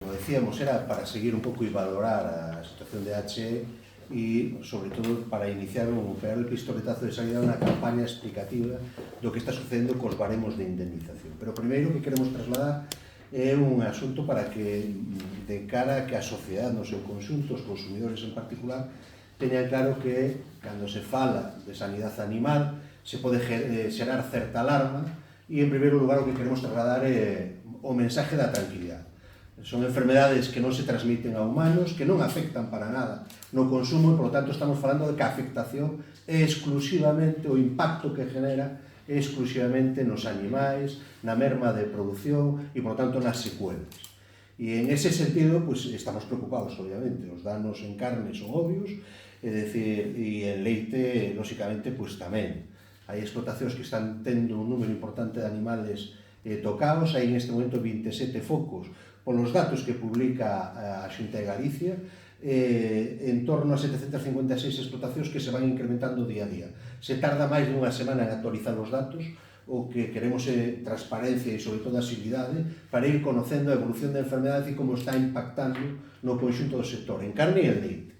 Como decíamos, era para seguir un pouco e valorar a situación de HE e, sobre todo, para iniciar pegar el pistoletazo de salida unha campaña explicativa do que está sucedendo cos baremos de indemnización. Pero primeiro que queremos trasladar é un asunto para que, de cara a que a sociedade no seu conxunto, os consumidores en particular, teñan claro que, cando se fala de sanidade animal, se pode xerar certa alarma e, en primeiro lugar, o que queremos trasladar é o mensaje da tranquilidade. Son enfermedades que non se transmiten a humanos, que non afectan para nada no consumo e, por lo tanto, estamos falando de que a afectación é exclusivamente o impacto que genera é exclusivamente nos animais, na merma de produción e, por lo tanto, nas secuelas. E en ese sentido, pues, estamos preocupados, obviamente. Os danos en carne son obvios, é dicir, e en leite, lóxicamente, pues, tamén. Hai explotacións que están tendo un número importante de animales tocados, hai en este momento 27 focos polos datos que publica a Xunta de Galicia, en torno a 756 explotacións que se van incrementando día a día. Se tarda máis dunha semana en actualizar os datos, o que queremos é transparencia e, sobre todo, agilidade para ir conocendo a evolución da enfermedade e como está impactando no conxunto do sector, en carne e en leite.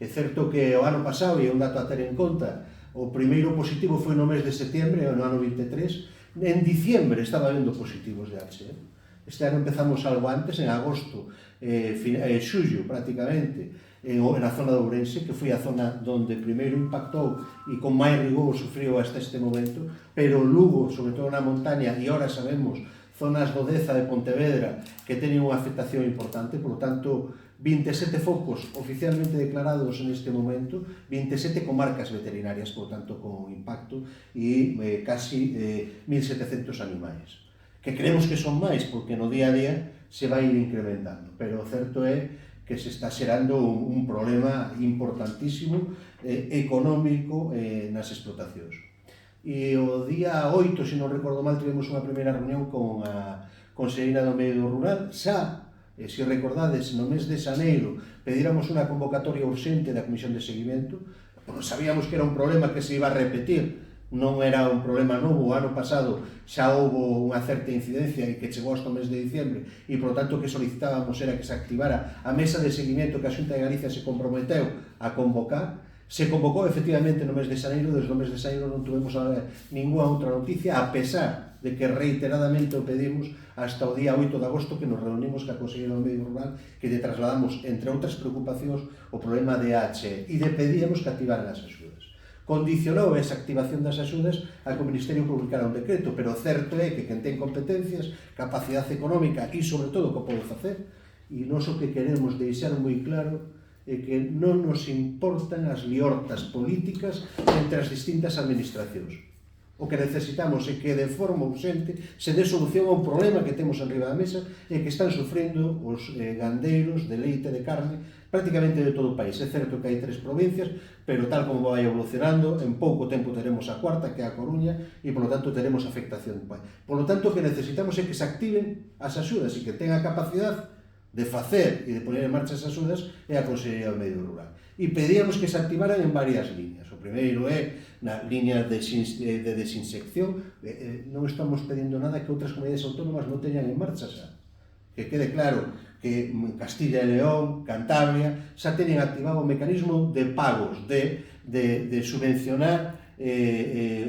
É certo que o ano pasado, e é un dato a ter en conta, o primeiro positivo foi no mes de setembro, no ano 23, en diciembre estaba vendo positivos de HE. Este ano empezamos algo antes, en agosto, xullo prácticamente, na zona de Ourense, que foi a zona onde primeiro impactou e con máis rigor sufriu hasta este momento, pero Lugo, sobre todo na montaña, e ahora sabemos, zonas do Deza de Pontevedra, que teñen unha afectación importante, por lo tanto, 27 focos oficialmente declarados en este momento, 27 comarcas veterinarias, por lo tanto, con impacto, e casi 1.700 animais. Que creemos que son máis, porque no día a día se vai ir incrementando, pero o certo é que se está xerando un problema importantísimo económico nas explotacións. E o día 8, se non recordo mal, tivemos unha primeira reunión con a Conselleira do Medio Rural. Xa, se recordades, no mes de xaneiro pedíramos unha convocatoria urxente da Comisión de Seguimento, sabíamos que era un problema que se iba a repetir, non era un problema novo. O ano pasado xa houve unha certa incidencia e que chegou hasta o mes de diciembre e, por tanto, que solicitábamos era que se activara a mesa de seguimento que a Xunta de Galicia se comprometeu a convocar. Se convocou efectivamente no mes de xaneiro, desde o mes de xaneiro non tuvemos ninguna outra noticia, a pesar de que reiteradamente o pedimos hasta o día 8 de agosto, que nos reunimos ca Conselleira do Medio Rural, que lle trasladamos, entre outras preocupacións, o problema de HE e lle pedíamos que activaran as axudas. Condicionou esa activación das axudas a que o Ministerio publicara un decreto, pero o certo é que quen ten competencias, capacidade económica e, sobre todo, que o pode facer, e nós o que queremos deixar moi claro é que non nos importan as liortas políticas entre as distintas administracións. O que necesitamos é que, de forma urxente, se dé solución a un problema que temos enriba da mesa e que están sufrindo os gandeiros de leite e de carne prácticamente de todo o país. É certo que hai 3 provincias, pero tal como vai evolucionando, en pouco tempo teremos a cuarta, que é a Coruña, e, por lo tanto, teremos afectación. Por lo tanto, o que necesitamos é que se activen as axudas e que tenga capacidade de facer e de poner en marcha as axudas é a Consellería do Medio Rural. E pedíamos que se activaran en varias líneas. O primeiro é na línea de desinsección. Non estamos pedindo nada que outras comunidades autónomas non teñan en marcha xa. Que quede claro que Castilla e León, Cantabria, xa teñen activado o mecanismo de pagos, de subvencionar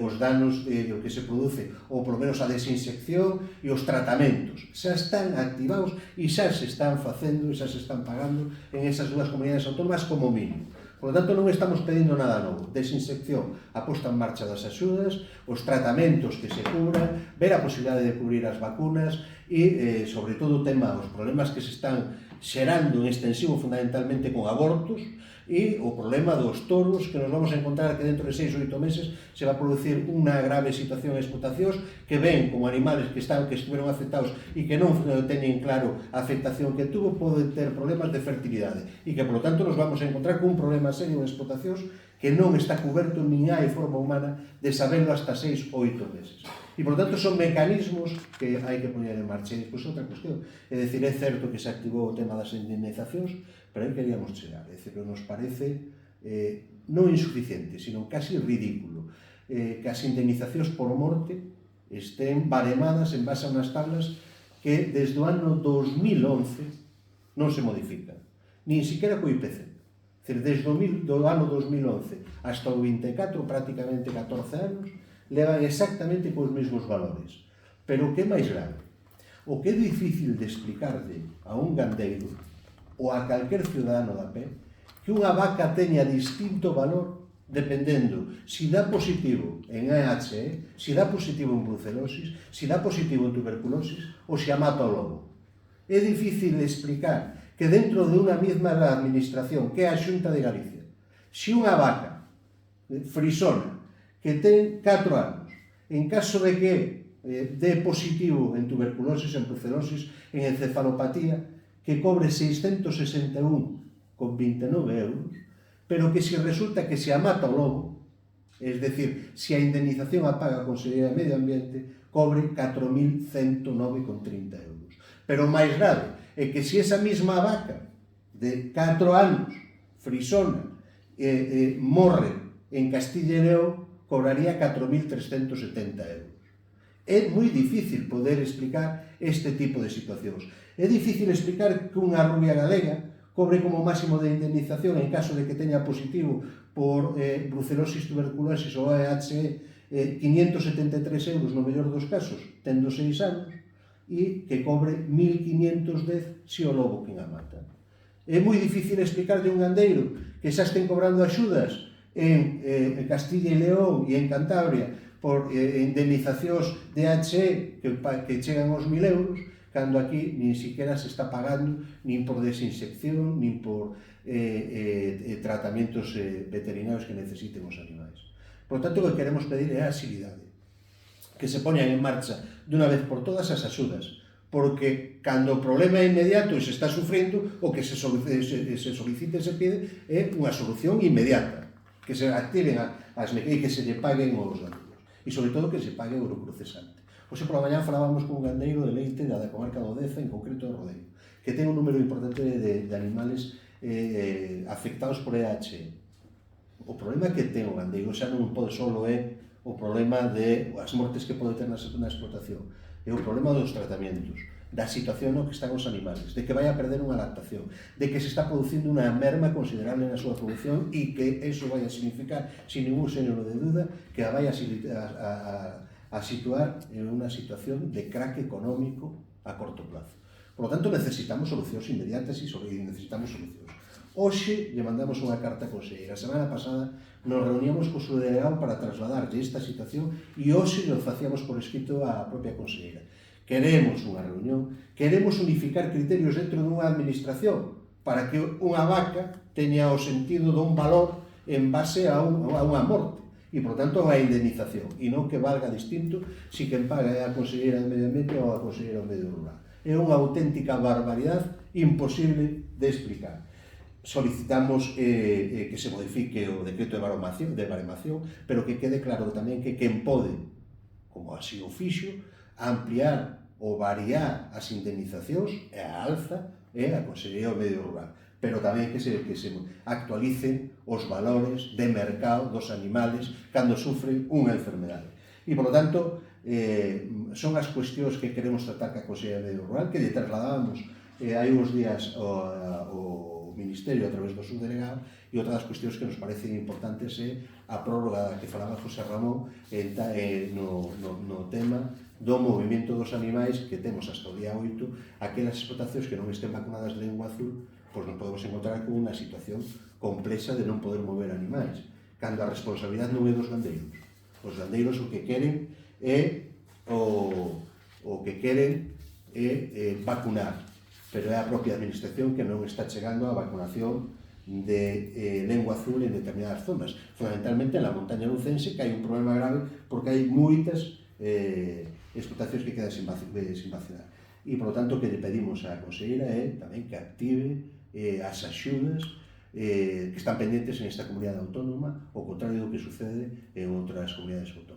os danos o que se produce, ou polo menos a desinsección e os tratamentos. Xa están activados e xa se están facendo e xa se están pagando en esas dúas comunidades autónomas como mínimo. Por lo tanto, non estamos pedindo nada novo. Desinsección, a posta en marcha das axudas, os tratamentos que se cubran, ver a posibilidade de cubrir as vacunas e, sobre todo, o tema, os problemas que se están xerando en extensivo fundamentalmente con abortos e o problema dos toros, que nos vamos a encontrar que dentro de 6 ou 8 meses se va a producir unha grave situación en explotacións que ven como animales que estiveron afectados e que non teñen claro a afectación que tuvo, poden ter problemas de fertilidade e que, por lo tanto, nos vamos a encontrar con un problema serio en explotacións que non está coberto nin hai forma humana de saberlo hasta 6 ou 8 meses. E, por tanto, son mecanismos que hai que poñer en marcha. E despois outra cuestión, é dicir, é certo que se activou o tema das indemnizacións, pero aí queríamos chegar. É dicir, nos parece non insuficiente, sino casi ridículo que as indemnizacións por morte estén baremadas en base a unhas tablas que desde o ano 2011 non se modifican, nin siquiera co IPC. Desde o ano 2011 hasta o 24, prácticamente 14 anos, levan exactamente cos mesmos valores. Pero o que é máis grave, o que é difícil de explicarle a un gandeiro ou a calquer ciudadano da pé, que unha vaca teña distinto valor dependendo si dá positivo en AHE, si dá positivo en brucelosis, si dá positivo en tuberculosis ou si a mata o lobo. É difícil explicar que dentro de unha mesma administración, que é a Xunta de Galicia, si unha vaca frisona que ten 4 anos, en caso de que dé positivo en tuberculosis, en brucelosis, en encefalopatía, que cobre 661,29 euros, pero que si resulta que se a mata o lobo, es decir, si a indemnización a paga a Consellería de Medio Ambiente, cobre 4.109,30 euros. Pero o máis grave é que se esa mesma vaca de 4 anos, frisona, morre en Castilla e León, cobraría 4.370 euros. É moi difícil poder explicar este tipo de situacións. É difícil explicar que unha rubia galega cobre como máximo de indemnización en caso de que teña positivo por brucelosis, tuberculosis ou AHE 573 euros no mellor dos casos, tendo 6 anos, e que cobre 1.510 se o lobo quen a mata. É moi difícil explicarlle a un gandeiro que xa estén cobrando axudas en Castilla e León e en Cantabria por indemnizacións de AHE que chegan aos 1.000 euros, cando aquí nin siquiera se está pagando nin por desinsección, nin por tratamentos veterinarios que necesiten os animais. Por tanto, o que queremos pedir é a axilidade, que se poñan en marcha dunha vez por todas as axudas, porque cando o problema é inmediato e se está sufrindo, o que se solicite e se pide é unha solución inmediata, que se activen e que se lle paguen os ganeiros, e sobre todo que se pague o eurocrucesante. Hoxe pola mañá falábamos con un gandeiro de leite da comarca do Deza, en concreto do Rodeiro, que ten un número importante de animales afectados por EHE. O problema que ten o gandeiro xa non pode solo é o problema de as mortes que pode ter na explotación, é o problema dos tratamentos, da situación no que están os animales, de que vai a perder unha adaptación, de que se está producindo unha merma considerable na súa produción e que eso vai a significar, sin ningún sénero de duda, que a vai a situar en unha situación de crack económico a corto plazo. Por lo tanto, necesitamos solucións inmediatas e necesitamos solucións. Hoxe lle mandamos unha carta a conselleira. A semana pasada nos reuníamos co seu delegado para trasladarlle esta situación e hoxe lo facíamos por escrito á propia conselleira. Queremos unha reunión, queremos unificar criterios dentro dunha administración para que unha vaca teña o sentido dun valor en base a unha morte e, por tanto, a indemnización, e non que valga distinto si quen paga é a Conselleira de Medio Ambiente ou a Conselleira do Medio Rural. É unha auténtica barbaridade imposible de explicar. Solicitamos que se modifique o decreto de baremación, pero que quede claro tamén que quen pode, como así o fixo, ampliar ou variar as indemnizacións e a alza é a Consellería do Medio Rural, pero tamén que se actualicen os valores de mercado dos animales cando sufren unha enfermedade. E, por lo tanto, son as cuestións que queremos tratar ca Consellería do Medio Rural, que lle trasladábamos hai uns días ao Ministerio a través do subdelegado, e outra das cuestións que nos parecen importantes é a prórroga que falaba José Ramón no tema do movimento dos animais que temos hasta o día 8, aquelas explotacións que non estén vacunadas de lengua azul, pois nos podemos encontrar con unha situación complexa de non poder mover animais, cando a responsabilidade non é dos gandeiros. Os gandeiros o que queren é vacunar, pero é a propia administración que non está chegando á vacunación de lengua azul en determinadas zonas, fundamentalmente na montaña lucense, que hai un problema grave porque hai moitas explotacións que quedan sin vacinar. E, por lo tanto, o que lle pedimos á conselleira é tamén que active as axudas que están pendentes en esta comunidade autónoma, ao contrario do que sucede en outras comunidades autónomas.